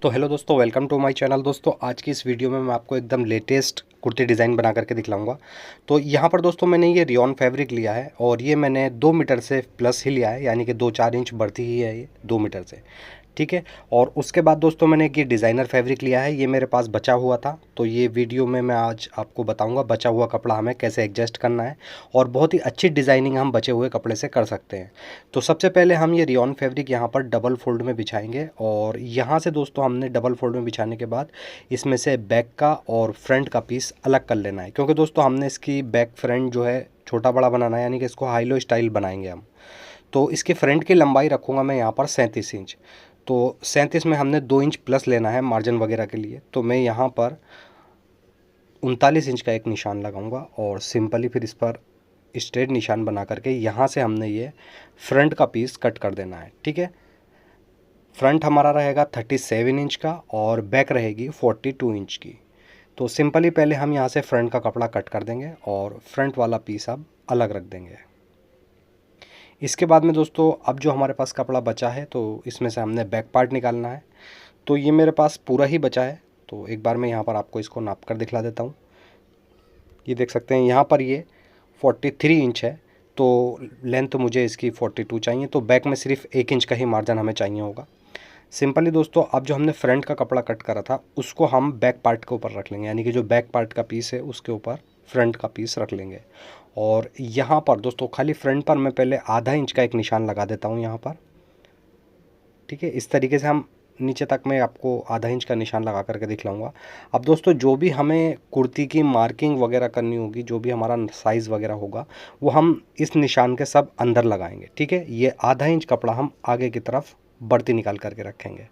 तो हेलो दोस्तों, welcome to my channel. दोस्तों आज की इस वीडियो में मैं आपको एकदम लेटेस्ट कुर्ती डिज़ाइन बना करके दिखलाऊंगा। तो यहाँ पर दोस्तों मैंने ये रियॉन फैब्रिक लिया है और ये मैंने 2 मीटर से प्लस ही लिया है, यानी कि 2-4 इंच बढ़ती ही है ये 2 मीटर से। ठीक है। और उसके बाद दोस्तों मैंने ये डिज़ाइनर फैब्रिक लिया है, ये मेरे पास बचा हुआ था। तो ये वीडियो में मैं आज आपको बताऊंगा बचा हुआ कपड़ा हमें कैसे एडजस्ट करना है और बहुत ही अच्छी डिज़ाइनिंग हम बचे हुए कपड़े से कर सकते हैं। तो सबसे पहले हम ये रियॉन फैब्रिक यहाँ पर डबल फोल्ड में बिछाएंगे और यहाँ से दोस्तों हमने डबल फोल्ड में बिछाने के बाद इसमें से बैक का और फ्रंट का पीस अलग कर लेना है, क्योंकि दोस्तों हमने इसकी बैक फ्रंट जो है छोटा बड़ा बनाना है, यानी कि इसको हाईलो स्टाइल बनाएंगे हम। तो इसके फ्रंट की लंबाई रखूँगा मैं यहाँ पर 37 इंच। तो 37 में हमने 2 इंच प्लस लेना है मार्जिन वगैरह के लिए, तो मैं यहाँ पर 39 इंच का एक निशान लगाऊंगा और सिंपली फिर इस पर स्ट्रेट निशान बना करके यहाँ से हमने ये फ्रंट का पीस कट कर देना है। ठीक है। फ्रंट हमारा रहेगा 37 इंच का और बैक रहेगी 42 इंच की। तो सिंपली पहले हम यहाँ से फ्रंट का कपड़ा कट कर देंगे और फ्रंट वाला पीस अब अलग रख देंगे। इसके बाद में दोस्तों अब जो हमारे पास कपड़ा बचा है तो इसमें से हमने बैक पार्ट निकालना है। तो ये मेरे पास पूरा ही बचा है, तो एक बार मैं यहाँ पर आपको इसको नाप कर दिखला देता हूँ। ये देख सकते हैं यहाँ पर ये 43 इंच है, तो लेंथ मुझे इसकी 42 चाहिए। तो बैक में सिर्फ 1 इंच का ही मार्जिन हमें चाहिए होगा। सिंपली दोस्तों अब जो हमने फ्रंट का कपड़ा कट करा था उसको हम बैक पार्ट के ऊपर रख लेंगे, यानी कि जो बैक पार्ट का पीस है उसके ऊपर फ्रंट का पीस रख लेंगे। और यहाँ पर दोस्तों खाली फ्रंट पर मैं पहले आधा इंच का एक निशान लगा देता हूँ यहाँ पर। ठीक है। इस तरीके से हम नीचे तक मैं आपको आधा इंच का निशान लगा करके दिखलाऊंगा। अब दोस्तों जो भी हमें कुर्ती की मार्किंग वगैरह करनी होगी, जो भी हमारा साइज़ वगैरह होगा, वो हम इस निशान के सब अंदर लगाएंगे। ठीक है। ये आधा इंच कपड़ा हम आगे की तरफ बढ़ती निकाल करके रखेंगे।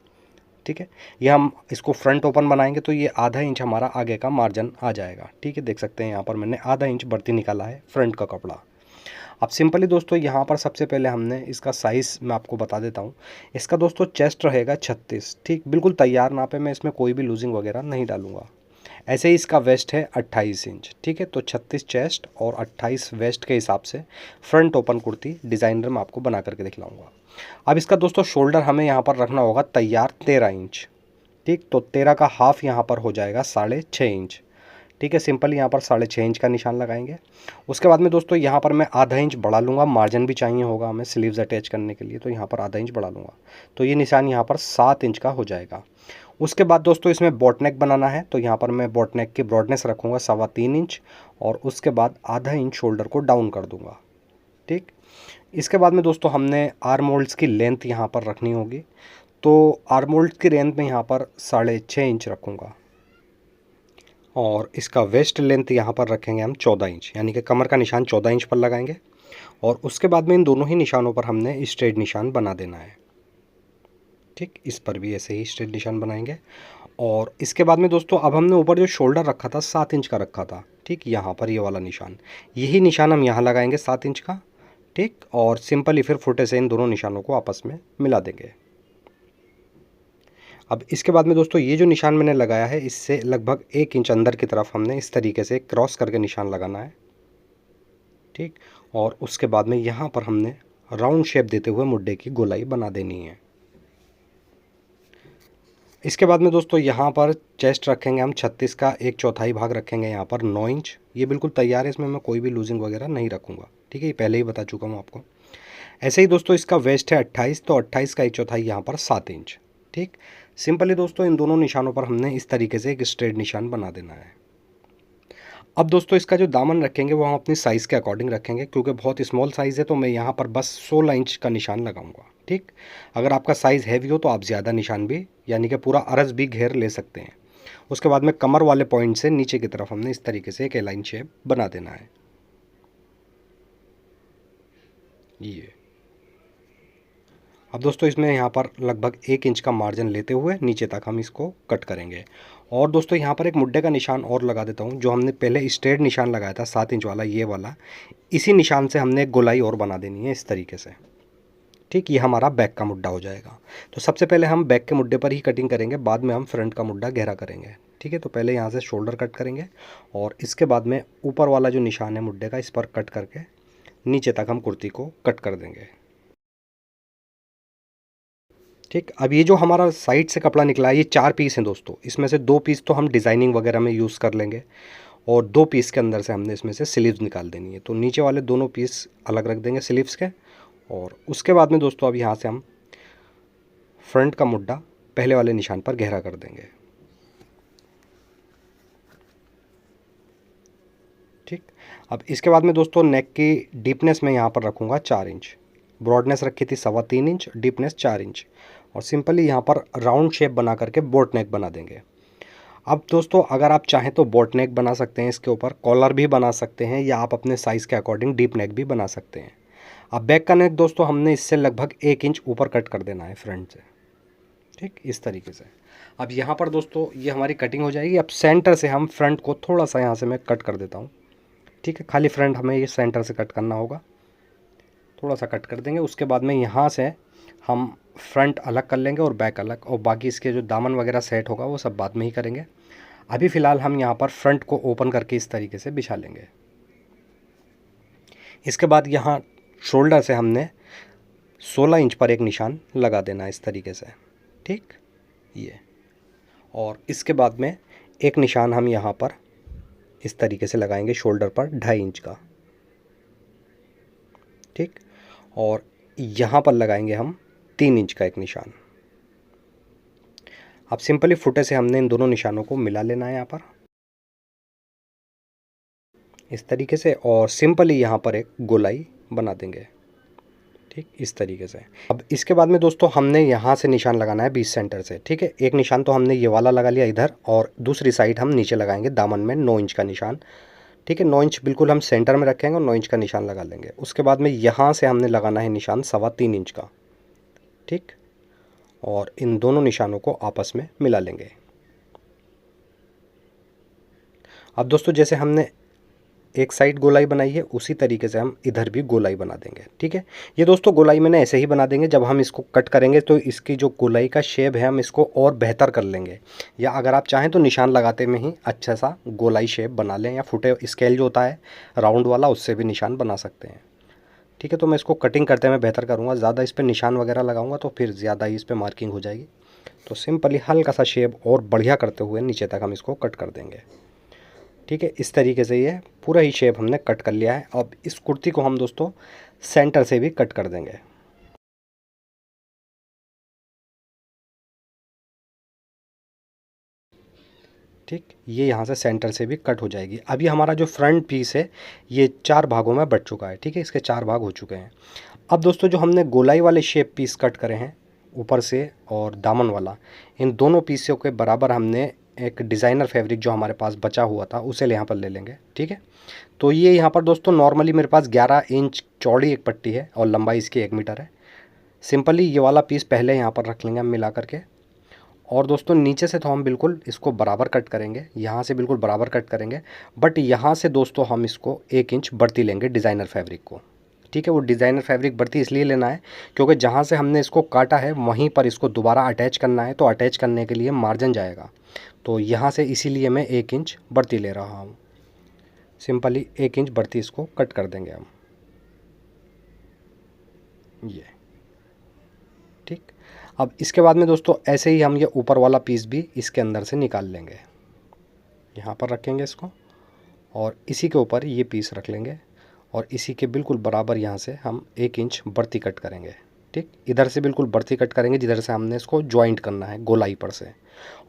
ठीक है। ये हम इसको फ्रंट ओपन बनाएंगे तो ये आधा इंच हमारा आगे का मार्जिन आ जाएगा। ठीक है। देख सकते हैं यहाँ पर मैंने आधा इंच बढ़ती निकाला है फ्रंट का कपड़ा। अब सिंपली दोस्तों यहाँ पर सबसे पहले हमने इसका साइज़ मैं आपको बता देता हूँ। इसका दोस्तों चेस्ट रहेगा 36। ठीक, बिल्कुल तैयार नापे, मैं इसमें कोई भी लूजिंग वगैरह नहीं डालूंगा। ऐसे ही इसका वेस्ट है 28 इंच। ठीक है। तो 36 चेस्ट और 28 वेस्ट के हिसाब से फ्रंट ओपन कुर्ती डिज़ाइनर मैं आपको बना करके दिखलाऊंगा। अब इसका दोस्तों शोल्डर हमें यहाँ पर रखना होगा तैयार 13 इंच। ठीक, तो 13 का हाफ यहाँ पर हो जाएगा 6.5 इंच। ठीक है। सिंपल यहाँ पर 6.5 इंच का निशान लगाएंगे। उसके बाद में दोस्तों यहाँ पर मैं आधा इंच बढ़ा लूँगा, मार्जिन भी चाहिए होगा हमें स्लीव्स अटैच करने के लिए, तो यहाँ पर आधा इंच बढ़ा लूँगा। तो ये निशान यहाँ पर 7 इंच का हो जाएगा। उसके बाद दोस्तों इसमें बॉट नेक बनाना है, तो यहाँ पर मैं बॉट नेक की ब्रॉडनेस रखूँगा 3.25 इंच और उसके बाद आधा इंच शोल्डर को डाउन कर दूँगा। ठीक। इसके बाद में दोस्तों हमने आर्म होल्ड्स की लेंथ यहाँ पर रखनी होगी, तो आर्म होल्ड्स की लेंथ में यहाँ पर 6.5 इंच रखूँगा और इसका वेस्ट लेंथ यहाँ पर रखेंगे हम 14 इंच, यानी कि कमर का निशान 14 इंच पर लगाएंगे। और उसके बाद में इन दोनों ही निशानों पर हमने स्ट्रेट निशान बना देना है। ठीक, इस पर भी ऐसे ही स्ट्रेट निशान बनाएंगे। और इसके बाद में दोस्तों अब हमने ऊपर जो शोल्डर रखा था 7 इंच का रखा था, ठीक, यहाँ पर ये वाला निशान, यही निशान हम यहाँ लगाएंगे 7 इंच का। ठीक, और सिंपली फिर फुटे से इन दोनों निशानों को आपस में मिला देंगे। अब इसके बाद में दोस्तों ये जो निशान मैंने लगाया है इससे लगभग 1 इंच अंदर की तरफ हमने इस तरीके से क्रॉस करके निशान लगाना है। ठीक, और उसके बाद में यहाँ पर हमने राउंड शेप देते हुए मुड्डे की गोलाई बना देनी है। इसके बाद में दोस्तों यहाँ पर चेस्ट रखेंगे हम 36 का 1/4 भाग रखेंगे यहाँ पर 9 इंच। ये बिल्कुल तैयार है, इसमें मैं कोई भी लूजिंग वगैरह नहीं रखूँगा। ठीक है, ये पहले ही बता चुका हूँ आपको। ऐसे ही दोस्तों इसका वेस्ट है 28, तो 28 का 1/4 यहाँ पर 7 इंच। ठीक, सिंपली दोस्तों इन दोनों निशानों पर हमने इस तरीके से एक स्ट्रेट निशान बना देना है। अब दोस्तों इसका जो दामन रखेंगे वो हम अपनी साइज़ के अकॉर्डिंग रखेंगे, क्योंकि बहुत स्मॉल साइज़ है तो मैं यहाँ पर बस 16 इंच का निशान लगाऊंगा। ठीक, अगर आपका साइज़ हैवी हो तो आप ज़्यादा निशान भी, यानी कि पूरा अरज भी घेर ले सकते हैं। उसके बाद में कमर वाले पॉइंट से नीचे की तरफ हमने इस तरीके से एक एलाइन शेप बना देना है। ये अब दोस्तों इसमें यहाँ पर लगभग 1 इंच का मार्जिन लेते हुए नीचे तक हम इसको कट करेंगे। और दोस्तों यहाँ पर एक मुड्डे का निशान और लगा देता हूँ, जो हमने पहले स्ट्रेट निशान लगाया था 7 इंच वाला, ये वाला, इसी निशान से हमने एक गोलाई और बना देनी है इस तरीके से। ठीक, ये हमारा बैक का मुड्डा हो जाएगा। तो सबसे पहले हम बैक के मुड्डे पर ही कटिंग करेंगे, बाद में हम फ्रंट का मुड्डा गहरा करेंगे। ठीक है, तो पहले यहाँ से शोल्डर कट करेंगे और इसके बाद में ऊपर वाला जो निशान है मुड्डे का, इस पर कट करके नीचे तक हम कुर्ती को कट कर देंगे। ठीक, अब ये जो हमारा साइड से कपड़ा निकला है ये 4 पीस हैं दोस्तों, इसमें से 2 पीस तो हम डिज़ाइनिंग वगैरह में यूज़ कर लेंगे और 2 पीस के अंदर से हमने इसमें से स्लीव्स निकाल देनी है। तो नीचे वाले दोनों पीस अलग रख देंगे स्लीव्स के, और उसके बाद में दोस्तों अब यहाँ से हम फ्रंट का मुड्ढा पहले वाले निशान पर गहरा कर देंगे। ठीक, अब इसके बाद में दोस्तों नेक की डीपनेस मैं यहाँ पर रखूँगा 4 इंच, ब्रॉडनेस रखी थी 3.25 इंच, डीपनेस 4 इंच, और सिंपली यहाँ पर राउंड शेप बना करके बोट नेक बना देंगे। अब दोस्तों अगर आप चाहें तो बोट नेक बना सकते हैं, इसके ऊपर कॉलर भी बना सकते हैं, या आप अपने साइज़ के अकॉर्डिंग डीप नेक भी बना सकते हैं। अब बैक का नेक दोस्तों हमने इससे लगभग 1 इंच ऊपर कट कर देना है फ्रंट से। ठीक, इस तरीके से। अब यहाँ पर दोस्तों ये हमारी कटिंग हो जाएगी। अब सेंटर से हम फ्रंट को थोड़ा सा यहाँ से मैं कट कर देता हूँ। ठीक है, खाली फ्रंट हमें ये सेंटर से कट करना होगा, थोड़ा सा कट कर देंगे। उसके बाद में यहाँ से हम फ्रंट अलग कर लेंगे और बैक अलग, और बाकी इसके जो दामन वगैरह सेट होगा वो सब बाद में ही करेंगे। अभी फ़िलहाल हम यहाँ पर फ्रंट को ओपन करके इस तरीके से बिछा लेंगे। इसके बाद यहाँ शोल्डर से हमने 16 इंच पर एक निशान लगा देना है इस तरीके से। ठीक, ये, और इसके बाद में एक निशान हम यहाँ पर इस तरीके से लगाएंगे शोल्डर पर 2.5 इंच का। ठीक, और यहाँ पर लगाएंगे हम 3 इंच का एक निशान। अब सिंपली फुटे से हमने इन दोनों निशानों को मिला लेना है यहाँ पर इस तरीके से, और सिंपली यहाँ पर एक गोलाई बना देंगे। ठीक, इस तरीके से। अब इसके बाद में दोस्तों हमने यहाँ से निशान लगाना है 20 सेंटर से। ठीक है, एक निशान तो हमने ये वाला लगा लिया इधर, और दूसरी साइड हम नीचे लगाएंगे दामन में 9 इंच का निशान। ठीक है, 9 इंच बिल्कुल हम सेंटर में रखेंगे और 9 इंच का निशान लगा लेंगे। उसके बाद में यहाँ से हमने लगाना है निशान 3.25 इंच का। ठीक, और इन दोनों निशानों को आपस में मिला लेंगे। अब दोस्तों जैसे हमने एक साइड गोलाई बनाई है उसी तरीके से हम इधर भी गोलाई बना देंगे। ठीक है, ये दोस्तों गोलाई मैंने ऐसे ही बना देंगे, जब हम इसको कट करेंगे तो इसकी जो गोलाई का शेप है हम इसको और बेहतर कर लेंगे, या अगर आप चाहें तो निशान लगाते में ही अच्छा सा गोलाई शेप बना लें, या फुटे स्केल जो होता है राउंड वाला उससे भी निशान बना सकते हैं। ठीक है, तो मैं इसको कटिंग करते में बेहतर करूँगा, ज़्यादा इस पर निशान वगैरह लगाऊँगा तो फिर ज़्यादा ही इस पर मार्किंग हो जाएगी। तो सिंपली हल्का सा शेप और बढ़िया करते हुए नीचे तक हम इसको कट कर देंगे। ठीक है, इस तरीके से ये पूरा ही शेप हमने कट कर लिया है। अब इस कुर्ती को हम दोस्तों सेंटर से भी कट कर देंगे। ठीक, ये यहाँ से सेंटर से भी कट हो जाएगी। अभी हमारा जो फ्रंट पीस है ये 4 भागों में बट चुका है। ठीक है, इसके 4 भाग हो चुके हैं। अब दोस्तों जो हमने गोलाई वाले शेप पीस कट करे हैं ऊपर से और दामन वाला, इन दोनों पीसों के बराबर हमने एक डिज़ाइनर फैब्रिक जो हमारे पास बचा हुआ था उसे यहाँ पर ले लेंगे। ठीक है, तो ये यहाँ पर दोस्तों नॉर्मली मेरे पास 11 इंच चौड़ी एक पट्टी है और लंबाई इसकी 1 मीटर है। सिंपली ये वाला पीस पहले यहाँ पर रख लेंगे हम मिला करके, और दोस्तों नीचे से तो हम बिल्कुल इसको बराबर कट करेंगे, यहाँ से बिल्कुल बराबर कट करेंगे, बट यहाँ से दोस्तों हम इसको 1 इंच बढ़ती लेंगे डिज़ाइनर फैब्रिक को। ठीक है, वो डिज़ाइनर फैब्रिक बढ़ती इसलिए लेना है क्योंकि जहाँ से हमने इसको काटा है वहीं पर इसको दोबारा अटैच करना है, तो अटैच करने के लिए मार्जिन जाएगा, तो यहाँ से इसीलिए मैं 1 इंच बढ़ती ले रहा हूँ। सिंपली 1 इंच बढ़ती इसको कट कर देंगे हम, ये। ठीक, अब इसके बाद में दोस्तों ऐसे ही हम ये ऊपर वाला पीस भी इसके अंदर से निकाल लेंगे, यहाँ पर रखेंगे इसको, और इसी के ऊपर ये पीस रख लेंगे, और इसी के बिल्कुल बराबर यहाँ से हम 1 इंच बढ़ती कट करेंगे। ठीक, इधर से बिल्कुल बढ़ती कट करेंगे जिधर से हमने इसको जॉइंट करना है गोलाई पर से,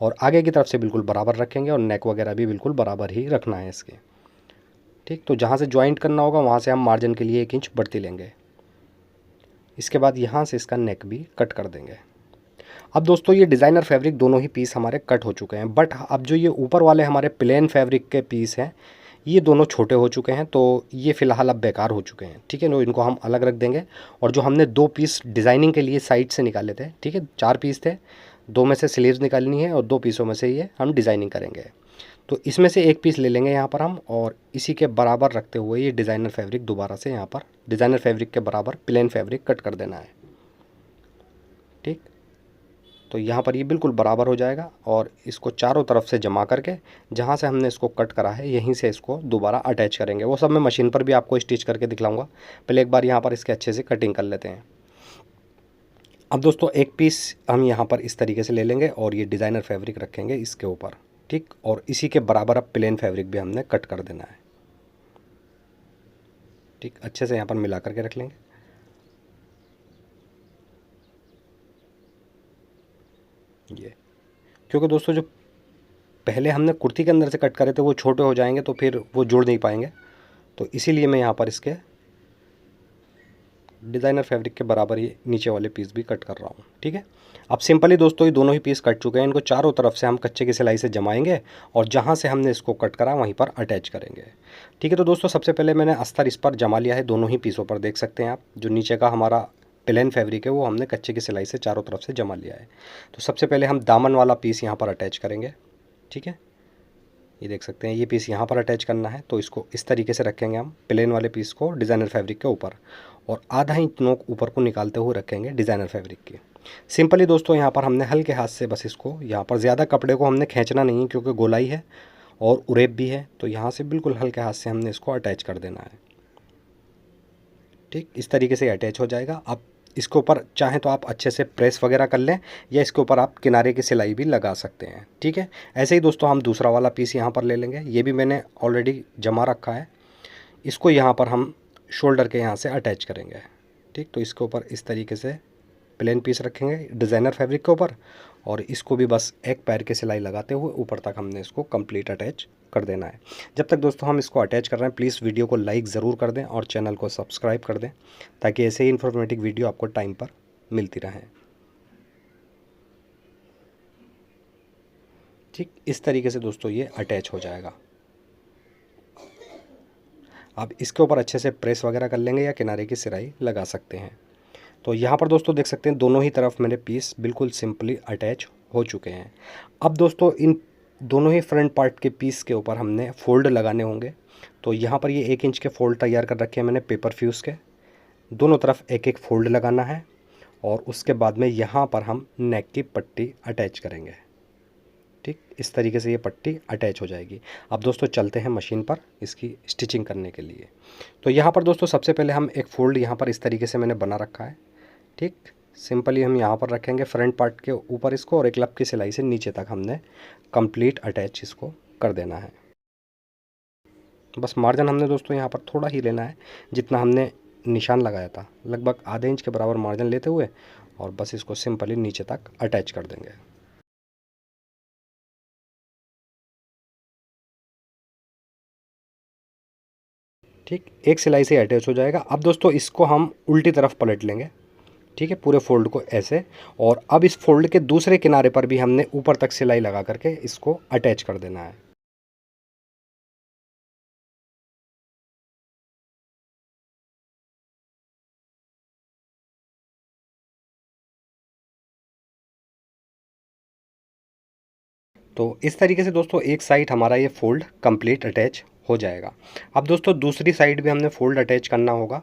और आगे की तरफ से बिल्कुल बराबर रखेंगे, और नेक वगैरह भी बिल्कुल बराबर ही रखना है इसके। ठीक, तो जहाँ से जॉइंट करना होगा वहाँ से हम मार्जिन के लिए 1 इंच बढ़ती लेंगे। इसके बाद यहाँ से इसका नेक भी कट कर देंगे। अब दोस्तों ये डिज़ाइनर फैब्रिक दोनों ही पीस हमारे कट हो चुके हैं, बट अब जो ये ऊपर वाले हमारे प्लेन फैब्रिक के पीस हैं ये दोनों छोटे हो चुके हैं, तो ये फ़िलहाल अब बेकार हो चुके हैं। ठीक है, नो, इनको हम अलग रख देंगे, और जो हमने 2 पीस डिज़ाइनिंग के लिए साइड से निकाले थे, ठीक है 4 पीस थे, 2 में से स्लीव्स निकालनी है और 2 पीसों में से ये हम डिज़ाइनिंग करेंगे, तो इसमें से एक पीस ले लेंगे यहाँ पर हम, और इसी के बराबर रखते हुए ये डिज़ाइनर फैब्रिक दोबारा से यहाँ पर डिज़ाइनर फैब्रिक के बराबर प्लेन फैब्रिक कट कर देना है। ठीक, तो यहाँ पर ये बिल्कुल बराबर हो जाएगा, और इसको चारों तरफ से जमा करके जहाँ से हमने इसको कट करा है यहीं से इसको दोबारा अटैच करेंगे। वो सब मैं मशीन पर भी आपको स्टिच करके दिखलाऊंगा, पहले एक बार यहाँ पर इसके अच्छे से कटिंग कर लेते हैं। अब दोस्तों एक पीस हम यहाँ पर इस तरीके से ले लेंगे और ये डिज़ाइनर फैब्रिक रखेंगे इसके ऊपर, ठीक। और इसी के बराबर अब प्लेन फैब्रिक भी हमने कट कर देना है, ठीक। अच्छे से यहाँ पर मिला करके रख लेंगे। ये क्योंकि दोस्तों जो पहले हमने कुर्ती के अंदर से कट करे थे वो छोटे हो जाएंगे तो फिर वो जुड़ नहीं पाएंगे, तो इसीलिए मैं यहाँ पर इसके डिज़ाइनर फैब्रिक के बराबर ही नीचे वाले पीस भी कट कर रहा हूँ, ठीक है। अब सिंपली दोस्तों ये दोनों ही पीस कट चुके हैं, इनको चारों तरफ से हम कच्चे की सिलाई से जमाएंगे और जहाँ से हमने इसको कट करा वहीं पर अटैच करेंगे, ठीक है। तो दोस्तों सबसे पहले मैंने अस्तर इस पर जमा लिया है दोनों ही पीसों पर, देख सकते हैं आप। जो नीचे का हमारा प्लेन फैब्रिक है वो हमने कच्चे की सिलाई से चारों तरफ से जमा लिया है। तो सबसे पहले हम दामन वाला पीस यहाँ पर अटैच करेंगे, ठीक है। ये देख सकते हैं ये पीस यहाँ पर अटैच करना है, तो इसको इस तरीके से रखेंगे हम प्लेन वाले पीस को डिज़ाइनर फैब्रिक के ऊपर, और आधा इंच नोक ऊपर को निकालते हुए रखेंगे डिज़ाइनर फैब्रिक की। सिंपली दोस्तों यहाँ पर हमने हल्के हाथ से बस इसको, यहाँ पर ज़्यादा कपड़े को हमने खींचना नहीं है क्योंकि गोलाई है और उरेप भी है, तो यहाँ से बिल्कुल हल्के हाथ से हमने इसको अटैच कर देना है, ठीक। इस तरीके से अटैच हो जाएगा। अब इसके ऊपर चाहें तो आप अच्छे से प्रेस वगैरह कर लें या इसके ऊपर आप किनारे की सिलाई भी लगा सकते हैं, ठीक है। ऐसे ही दोस्तों हम दूसरा वाला पीस यहाँ पर ले लेंगे, ये भी मैंने ऑलरेडी जमा रखा है। इसको यहाँ पर हम शोल्डर के यहाँ से अटैच करेंगे, ठीक। तो इसके ऊपर इस तरीके से प्लेन पीस रखेंगे डिज़ाइनर फैब्रिक के ऊपर, और इसको भी बस एक पैर की सिलाई लगाते हुए ऊपर तक हमने इसको कंप्लीट अटैच कर देना है। जब तक दोस्तों हम इसको अटैच कर रहे हैं प्लीज़ वीडियो को लाइक ज़रूर कर दें और चैनल को सब्सक्राइब कर दें, ताकि ऐसे ही इन्फॉर्मेटिव वीडियो आपको टाइम पर मिलती रहें, ठीक। इस तरीके से दोस्तों ये अटैच हो जाएगा। अब इसके ऊपर अच्छे से प्रेस वगैरह कर लेंगे या किनारे की सिलाई लगा सकते हैं। तो यहाँ पर दोस्तों देख सकते हैं दोनों ही तरफ मेरे पीस बिल्कुल सिंपली अटैच हो चुके हैं। अब दोस्तों इन दोनों ही फ्रंट पार्ट के पीस के ऊपर हमने फ़ोल्ड लगाने होंगे। तो यहाँ पर ये 1 इंच के फ़ोल्ड तैयार कर रखे हैं मैंने पेपर फ्यूज़ के, दोनों तरफ एक एक फ़ोल्ड लगाना है और उसके बाद में यहाँ पर हम नेक की पट्टी अटैच करेंगे, ठीक। इस तरीके से ये पट्टी अटैच हो जाएगी। अब दोस्तों चलते हैं मशीन पर इसकी स्टिचिंग करने के लिए। तो यहाँ पर दोस्तों सबसे पहले हम एक फ़ोल्ड यहाँ पर इस तरीके से मैंने बना रखा है, ठीक। सिंपली हम यहाँ पर रखेंगे फ्रंट पार्ट के ऊपर इसको, और एक लब की सिलाई से नीचे तक हमने कंप्लीट अटैच इसको कर देना है। बस मार्जिन हमने दोस्तों यहाँ पर थोड़ा ही लेना है, जितना हमने निशान लगाया था लगभग आधे इंच के बराबर मार्जिन लेते हुए, और बस इसको सिंपली नीचे तक अटैच कर देंगे। ठीक, एक सिलाई से अटैच हो जाएगा। अब दोस्तों इसको हम उल्टी तरफ पलट लेंगे, ठीक है, पूरे फोल्ड को ऐसे। और अब इस फोल्ड के दूसरे किनारे पर भी हमने ऊपर तक सिलाई लगा करके इसको अटैच कर देना है। तो इस तरीके से दोस्तों एक साइड हमारा ये फोल्ड कंप्लीट अटैच हो जाएगा। अब दोस्तों दूसरी साइड भी हमने फोल्ड अटैच करना होगा,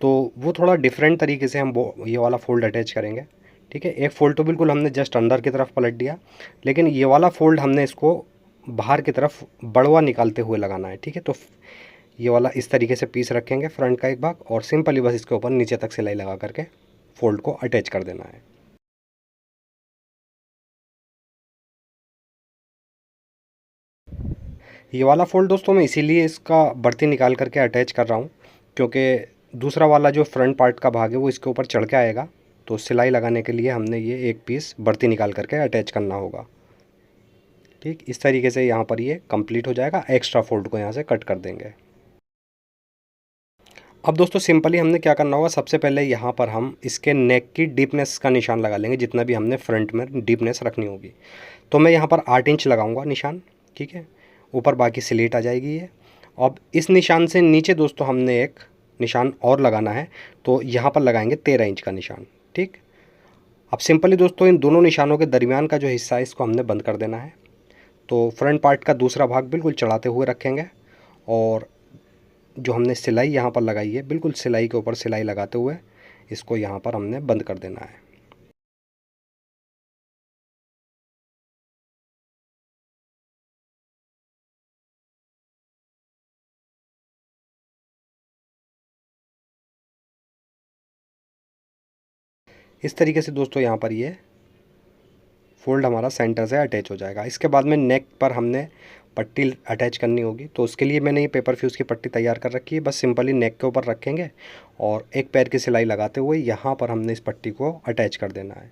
तो वो थोड़ा डिफरेंट तरीके से हम वो ये वाला फोल्ड अटैच करेंगे, ठीक है। एक फोल्ड तो बिल्कुल हमने जस्ट अंदर की तरफ पलट दिया, लेकिन ये वाला फोल्ड हमने इसको बाहर की तरफ बड़वा निकालते हुए लगाना है, ठीक है। तो ये वाला इस तरीके से पीस रखेंगे फ्रंट का एक भाग, और सिंपली बस इसके ऊपर नीचे तक सिलाई लगा करके फोल्ड को अटैच कर देना है। ये वाला फ़ोल्ड दोस्तों मैं इसीलिए इसका बढ़ती निकाल करके अटैच कर रहा हूँ, क्योंकि दूसरा वाला जो फ्रंट पार्ट का भाग है वो इसके ऊपर चढ़ के आएगा, तो सिलाई लगाने के लिए हमने ये एक पीस बढ़ती निकाल करके अटैच करना होगा, ठीक। इस तरीके से यहाँ पर ये कंप्लीट हो जाएगा। एक्स्ट्रा फोल्ड को यहाँ से कट कर देंगे। अब दोस्तों सिंपली हमने क्या करना होगा, सबसे पहले यहाँ पर हम इसके नेक की डीपनेस का निशान लगा लेंगे, जितना भी हमने फ्रंट में डीपनेस रखनी होगी। तो मैं यहाँ पर 8 इंच लगाऊंगा निशान, ठीक है। ऊपर बाकी स्लीट आ जाएगी ये। अब इस निशान से नीचे दोस्तों हमने एक निशान और लगाना है, तो यहाँ पर लगाएंगे 13 इंच का निशान, ठीक। अब सिंपली दोस्तों इन दोनों निशानों के दरमियान का जो हिस्सा है इसको हमने बंद कर देना है। तो फ्रंट पार्ट का दूसरा भाग बिल्कुल चढ़ाते हुए रखेंगे, और जो हमने सिलाई यहाँ पर लगाई है बिल्कुल सिलाई के ऊपर सिलाई लगाते हुए इसको यहाँ पर हमने बंद कर देना है। इस तरीके से दोस्तों यहाँ पर ये फोल्ड हमारा सेंटर से अटैच हो जाएगा। इसके बाद में नेक पर हमने पट्टी अटैच करनी होगी, तो उसके लिए मैंने ये पेपर फ्यूज़ की पट्टी तैयार कर रखी है। बस सिंपली नेक के ऊपर रखेंगे और एक पैर की सिलाई लगाते हुए यहाँ पर हमने इस पट्टी को अटैच कर देना है।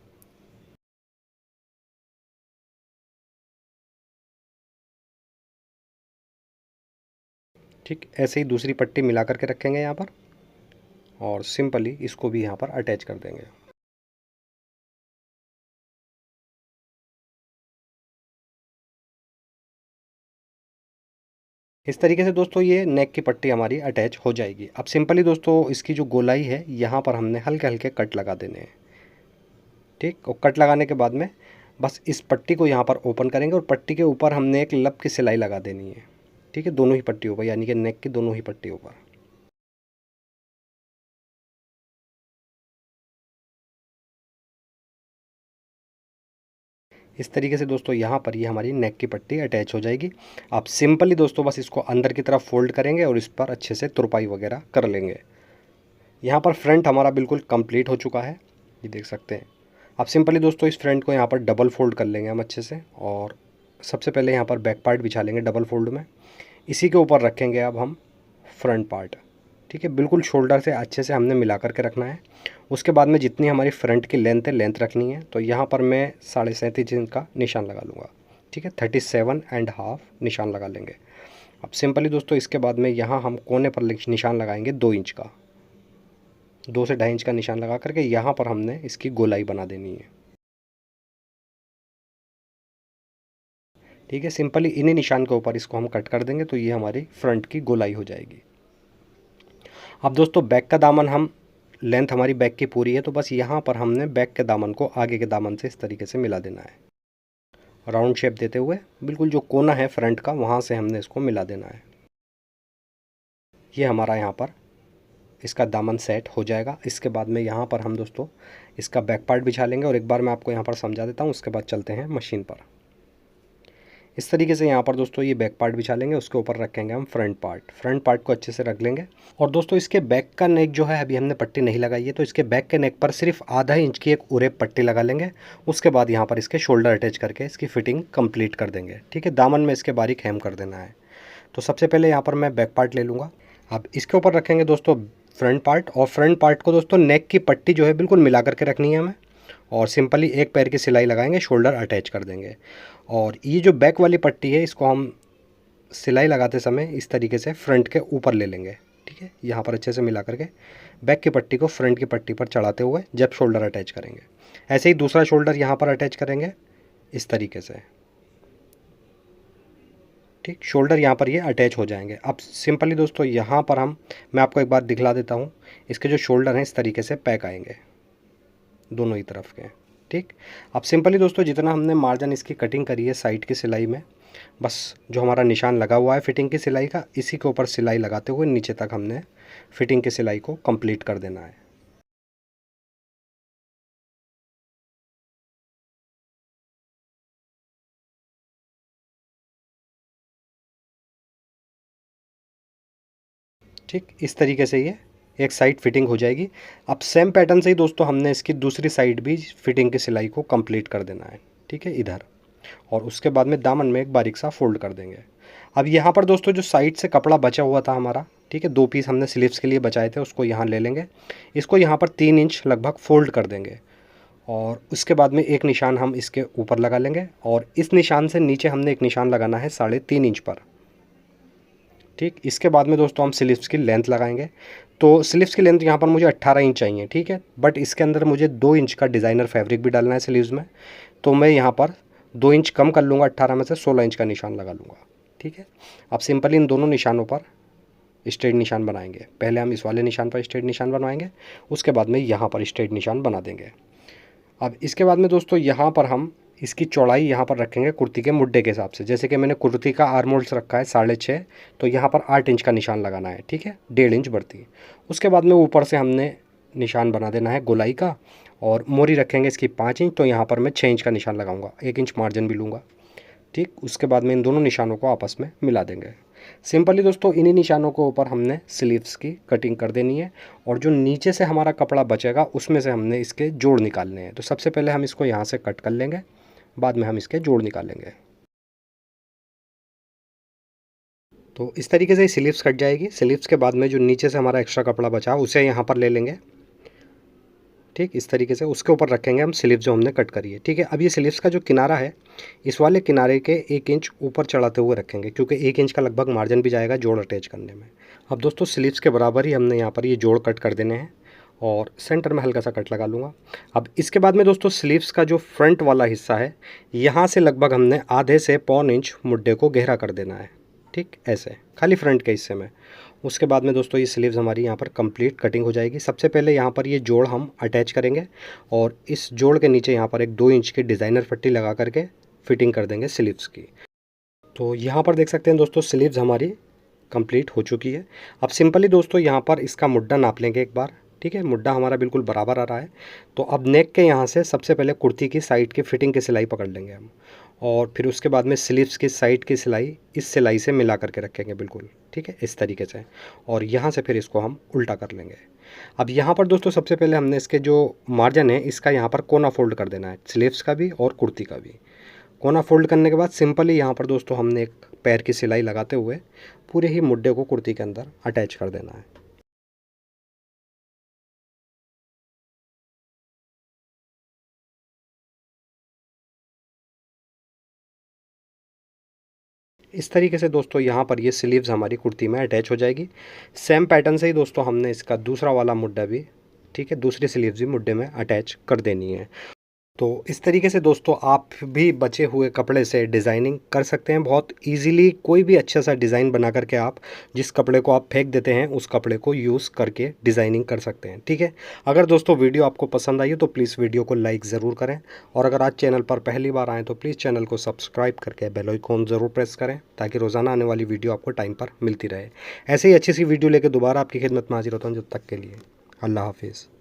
ठीक ऐसे ही दूसरी पट्टी मिला करके रखेंगे यहाँ पर और सिंपली इसको भी यहाँ पर अटैच कर देंगे। इस तरीके से दोस्तों ये नेक की पट्टी हमारी अटैच हो जाएगी। अब सिंपली दोस्तों इसकी जो गोलाई है यहाँ पर हमने हल्के हल्के कट लगा देने हैं। ठीक, और कट लगाने के बाद में बस इस पट्टी को यहाँ पर ओपन करेंगे और पट्टी के ऊपर हमने एक लब की सिलाई लगा देनी है। ठीक है, दोनों ही पट्टियों पर, यानी कि नेक की दोनों ही पट्टियों पर। इस तरीके से दोस्तों यहाँ पर ये हमारी नेक की पट्टी अटैच हो जाएगी। आप सिंपली दोस्तों बस इसको अंदर की तरफ फोल्ड करेंगे और इस पर अच्छे से तुरपाई वगैरह कर लेंगे। यहाँ पर फ्रंट हमारा बिल्कुल कंप्लीट हो चुका है, ये देख सकते हैं। आप सिंपली दोस्तों इस फ्रंट को यहाँ पर डबल फोल्ड कर लेंगे हम अच्छे से, और सबसे पहले यहाँ पर बैक पार्ट बिछा लेंगे डबल फोल्ड में। इसी के ऊपर रखेंगे अब हम फ्रंट पार्ट। ठीक है, बिल्कुल शोल्डर से अच्छे से हमने मिला करके रखना है। उसके बाद में जितनी हमारी फ्रंट की लेंथ है, लेंथ रखनी है। तो यहाँ पर मैं 37.5 इंच का निशान लगा लूँगा। ठीक है, 37.5 निशान लगा लेंगे। अब सिंपली दोस्तों इसके बाद में यहाँ हम कोने पर निशान लगाएंगे 2 इंच का, 2 से 2.5 इंच का निशान लगा करके यहाँ पर हमने इसकी गोलाई बना देनी है। ठीक है, सिंपली इन्हीं निशान के ऊपर इसको हम कट कर देंगे, तो ये हमारी फ्रंट की गोलाई हो जाएगी। अब दोस्तों बैक का दामन हम, लेंथ हमारी बैक की पूरी है, तो बस यहाँ पर हमने बैक के दामन को आगे के दामन से इस तरीके से मिला देना है। राउंड शेप देते हुए बिल्कुल जो कोना है फ्रंट का, वहाँ से हमने इसको मिला देना है। ये हमारा यहाँ पर इसका दामन सेट हो जाएगा। इसके बाद में यहाँ पर हम दोस्तों इसका बैक पार्ट बिछा लेंगे, और एक बार मैं आपको यहाँ पर समझा देता हूँ, उसके बाद चलते हैं मशीन पर। इस तरीके से यहाँ पर दोस्तों ये बैक पार्ट बिछा लेंगे, उसके ऊपर रखेंगे हम फ्रंट पार्ट। फ्रंट पार्ट को अच्छे से रख लेंगे। और दोस्तों इसके बैक का नेक जो है, अभी हमने पट्टी नहीं लगाई है, तो इसके बैक के नेक पर सिर्फ आधा इंच की एक उरेप पट्टी लगा लेंगे। उसके बाद यहाँ पर इसके शोल्डर अटैच करके इसकी फिटिंग कंप्लीट कर देंगे। ठीक है, दामन में इसके बारीक हेम कर देना है। तो सबसे पहले यहाँ पर मैं बैक पार्ट ले लूँगा। अब इसके ऊपर रखेंगे दोस्तों फ्रंट पार्ट, और फ्रंट पार्ट को दोस्तों नेक की पट्टी जो है बिल्कुल मिला करके रखनी है हमें, और सिंपली एक पैर की सिलाई लगाएंगे, शोल्डर अटैच कर देंगे। और ये जो बैक वाली पट्टी है, इसको हम सिलाई लगाते समय इस तरीके से फ्रंट के ऊपर ले लेंगे। ठीक है, यहाँ पर अच्छे से मिला करके बैक की पट्टी को फ्रंट की पट्टी पर चढ़ाते हुए जब शोल्डर अटैच करेंगे, ऐसे ही दूसरा शोल्डर यहाँ पर अटैच करेंगे इस तरीके से। ठीक, शोल्डर यहाँ पर ये अटैच हो जाएंगे। अब सिंपली दोस्तों यहाँ पर मैं आपको एक बार दिखला देता हूँ, इसके जो शोल्डर हैं इस तरीके से पैक आएंगे दोनों ही तरफ के। ठीक, अब सिंपली दोस्तों जितना हमने मार्जिन इसकी कटिंग करी है साइड की सिलाई में, बस जो हमारा निशान लगा हुआ है फिटिंग की सिलाई का, इसी के ऊपर सिलाई लगाते हुए नीचे तक हमने फिटिंग की सिलाई को कंप्लीट कर देना है। ठीक, इस तरीके से ये एक साइड फिटिंग हो जाएगी। अब सेम पैटर्न से ही दोस्तों हमने इसकी दूसरी साइड भी फिटिंग की सिलाई को कंप्लीट कर देना है। ठीक है, इधर, और उसके बाद में दामन में एक बारीक सा फोल्ड कर देंगे। अब यहाँ पर दोस्तों जो साइड से कपड़ा बचा हुआ था हमारा, ठीक है, 2 पीस हमने स्लीव्स के लिए बचाए थे, उसको यहाँ ले लेंगे। इसको यहाँ पर 3 इंच लगभग फोल्ड कर देंगे, और उसके बाद में एक निशान हम इसके ऊपर लगा लेंगे, और इस निशान से नीचे हमने एक निशान लगाना है 3.5 इंच पर। ठीक, इसके बाद में दोस्तों हम स्लीव्स की लेंथ लगाएंगे। तो स्लीव्स की लेंथ यहाँ पर मुझे 18 इंच चाहिए। ठीक है, बट इसके अंदर मुझे 2 इंच का डिज़ाइनर फैब्रिक भी डालना है स्लीव्स में, तो मैं यहाँ पर 2 इंच कम कर लूँगा, 18 में से 16 इंच का निशान लगा लूँगा। ठीक है, अब सिंपली इन दोनों निशानों पर स्ट्रेट निशान बनाएंगे। पहले हम इस वाले निशान पर स्ट्रेट निशान बनवाएंगे, उसके बाद में यहाँ पर स्ट्रेट निशान बना देंगे। अब इसके बाद में दोस्तों यहाँ पर हम इसकी चौड़ाई यहाँ पर रखेंगे कुर्ती के मुड्डे के हिसाब से। जैसे कि मैंने कुर्ती का आर्म होल्स रखा है 6.5, तो यहाँ पर 8 इंच का निशान लगाना है। ठीक है, 1.5 इंच बढ़ती। उसके बाद में ऊपर से हमने निशान बना देना है गोलाई का, और मोरी रखेंगे इसकी 5 इंच, तो यहाँ पर मैं 6 इंच का निशान लगाऊंगा, 1 इंच मार्जिन भी लूँगा। ठीक, उसके बाद में इन दोनों निशानों को आपस में मिला देंगे। सिंपली दोस्तों इन्हीं निशानों के ऊपर हमने स्लीव्स की कटिंग कर देनी है और जो नीचे से हमारा कपड़ा बचेगा उसमें से हमने इसके जोड़ निकालने हैं। तो सबसे पहले हम इसको यहाँ से कट कर लेंगे, बाद में हम इसके जोड़ निकालेंगे। तो इस तरीके से स्लीव्स कट जाएगी। स्लीव्स के बाद में जो नीचे से हमारा एक्स्ट्रा कपड़ा बचा उसे यहाँ पर ले लेंगे, ठीक इस तरीके से उसके ऊपर रखेंगे हम स्लीव जो हमने कट करी है। ठीक है, अब ये स्लीव्स का जो किनारा है इस वाले किनारे के 1 इंच ऊपर चढ़ाते हुए रखेंगे, क्योंकि 1 इंच का लगभग मार्जिन भी जाएगा जोड़ अटैच करने में। अब दोस्तों स्लीव्स के बराबर ही हमने यहाँ पर ये जोड़ कट कर देने हैं और सेंटर में हल्का सा कट लगा लूँगा। अब इसके बाद में दोस्तों स्लीव्स का जो फ्रंट वाला हिस्सा है यहाँ से लगभग हमने आधे से पौन इंच मुड्ढे को गहरा कर देना है, ठीक ऐसे खाली फ्रंट के हिस्से में। उसके बाद में दोस्तों ये स्लीव्स हमारी यहाँ पर कंप्लीट कटिंग हो जाएगी। सबसे पहले यहाँ पर ये जोड़ हम अटैच करेंगे और इस जोड़ के नीचे यहाँ पर एक 2 इंच की डिज़ाइनर पट्टी लगा करके फिटिंग कर देंगे स्लीव्स की। तो यहाँ पर देख सकते हैं दोस्तों स्लीव्स हमारी कंप्लीट हो चुकी है। अब सिंपली दोस्तों यहाँ पर इसका मुड्ढा नाप लेंगे एक बार, ठीक है, मुड्ढा हमारा बिल्कुल बराबर आ रहा है। तो अब नेक के यहाँ से सबसे पहले कुर्ती की साइड की फिटिंग की सिलाई पकड़ लेंगे हम और फिर उसके बाद में स्लीव्स की साइड की सिलाई इस सिलाई से मिला करके रखेंगे बिल्कुल, ठीक है इस तरीके से। और यहाँ से फिर इसको हम उल्टा कर लेंगे। अब यहाँ पर दोस्तों सबसे पहले हमने इसके जो मार्जिन है इसका यहाँ पर कोना फोल्ड कर देना है, स्लीव्स का भी और कुर्ती का भी। कोना फोल्ड करने के बाद सिंपली यहाँ पर दोस्तों हमने एक पैर की सिलाई लगाते हुए पूरे ही मुड्ढे को कुर्ती के अंदर अटैच कर देना है। इस तरीके से दोस्तों यहाँ पर ये स्लीव्स हमारी कुर्ती में अटैच हो जाएगी। सेम पैटर्न से ही दोस्तों हमने इसका दूसरा वाला मुड्ढा भी, ठीक है, दूसरी स्लीव्स भी मुड्ढे में अटैच कर देनी है। तो इस तरीके से दोस्तों आप भी बचे हुए कपड़े से डिज़ाइनिंग कर सकते हैं बहुत इजीली। कोई भी अच्छा सा डिज़ाइन बना करके आप जिस कपड़े को आप फेंक देते हैं उस कपड़े को यूज़ करके डिज़ाइनिंग कर सकते हैं, ठीक है। अगर दोस्तों वीडियो आपको पसंद आई हो तो प्लीज़ वीडियो को लाइक ज़रूर करें और अगर आज चैनल पर पहली बार आएँ तो प्लीज़ चैनल को सब्सक्राइब करके बेल आइकॉन ज़रूर प्रेस करें ताकि रोज़ाना आने वाली वीडियो आपको टाइम पर मिलती रहे। ऐसे ही अच्छी सी वीडियो लेकर दोबारा आपकी खिदमत में हाजिर होता हूँ। जब तक के लिए अल्लाह हाफिज़।